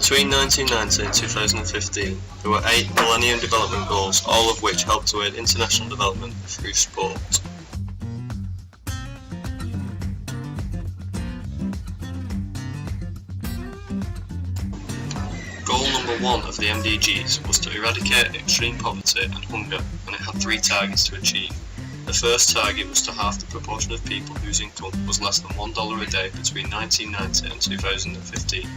Between 1990 and 2015, there were 8 Millennium Development Goals, all of which helped to aid international development through sport. Goal number 1 of the MDGs was to eradicate extreme poverty and hunger, and it had 3 targets to achieve. The first target was to halve the proportion of people whose income was less than $1 a day between 1990 and 2015.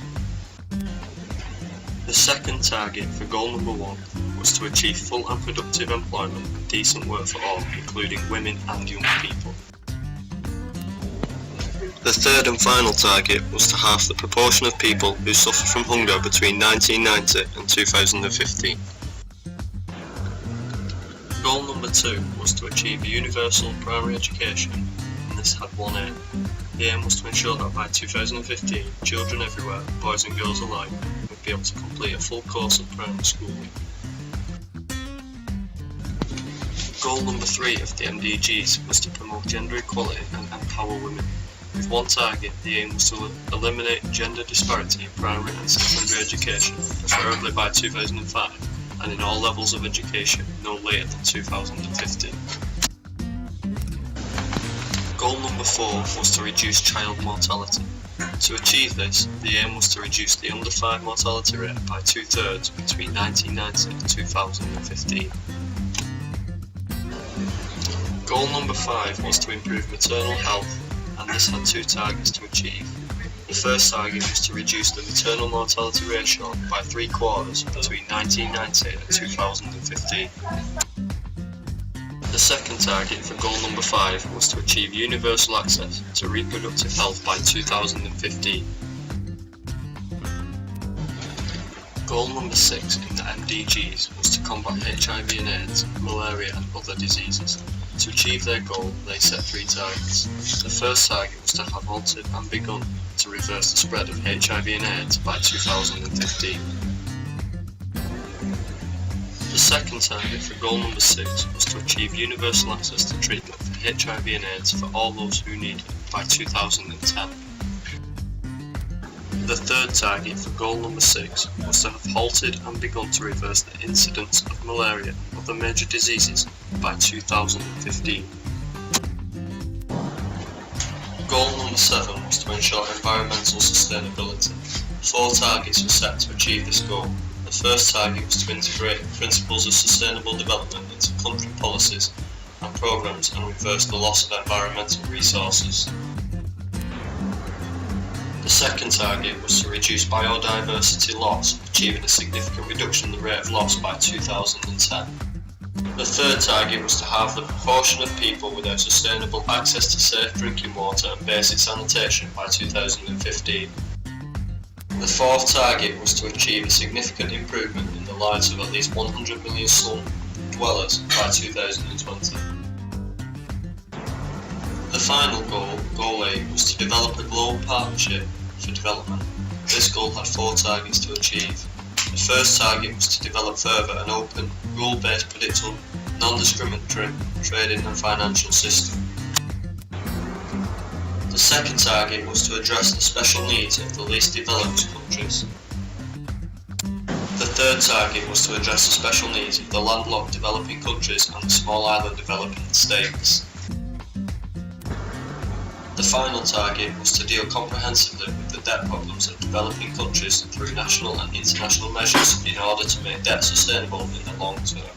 The second target for goal number 1 was to achieve full and productive employment and decent work for all, including women and young people. The third and final target was to halve the proportion of people who suffer from hunger between 1990 and 2015. Goal number 2 was to achieve a universal primary education, and this had one aim. The aim was to ensure that by 2015, children everywhere, boys and girls alike, would be able to complete a full course of primary schooling. Goal number 3 of the MDGs was to promote gender equality and empower women. With one target, the aim was to eliminate gender disparity in primary and secondary education, preferably by 2005, and in all levels of education no later than 2015. Goal number 4 was to reduce child mortality. To achieve this, the aim was to reduce the under 5 mortality rate by 2/3 between 1990 and 2015. Goal number 5 was to improve maternal health, and this had 2 targets to achieve. The first target was to reduce the maternal mortality ratio by 3/4 between 1990 and 2015. The second target for goal number 5 was to achieve universal access to reproductive health by 2015. Goal number 6 in the MDGs was to combat HIV and AIDS, malaria and other diseases. To achieve their goal, they set 3 targets. The first target was to have halted and begun to reverse the spread of HIV and AIDS by 2015. The second target for goal number 6 was to achieve universal access to treatment for HIV and AIDS for all those who need it by 2010. The third target for goal number 6 was to have halted and begun to reverse the incidence of malaria and other major diseases by 2015. Goal number 7 was to ensure environmental sustainability. 4 targets were set to achieve this goal. The first target was to integrate principles of sustainable development into country policies and programmes and reverse the loss of environmental resources. The second target was to reduce biodiversity loss, achieving a significant reduction in the rate of loss by 2010. The third target was to halve the proportion of people without sustainable access to safe drinking water and basic sanitation by 2015. The fourth target was to achieve a significant improvement in the lives of at least 100 million slum dwellers by 2020. The final goal, Goal 8, was to develop a global partnership for development. This goal had 4 targets to achieve. The first target was to develop further an open, rule-based, predictable, non-discriminatory trading and financial system. The second target was to address the special needs of the least developed countries. The third target was to address the special needs of the landlocked developing countries and the small island developing states. The final target was to deal comprehensively with the debt problems of developing countries through national and international measures in order to make debt sustainable in the long term.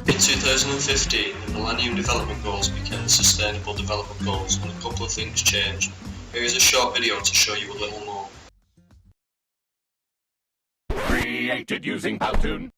In 2015, the Millennium Development Goals became the Sustainable Development Goals, and a couple of things changed. Here is a short video to show you a little more. Created using Powtoon.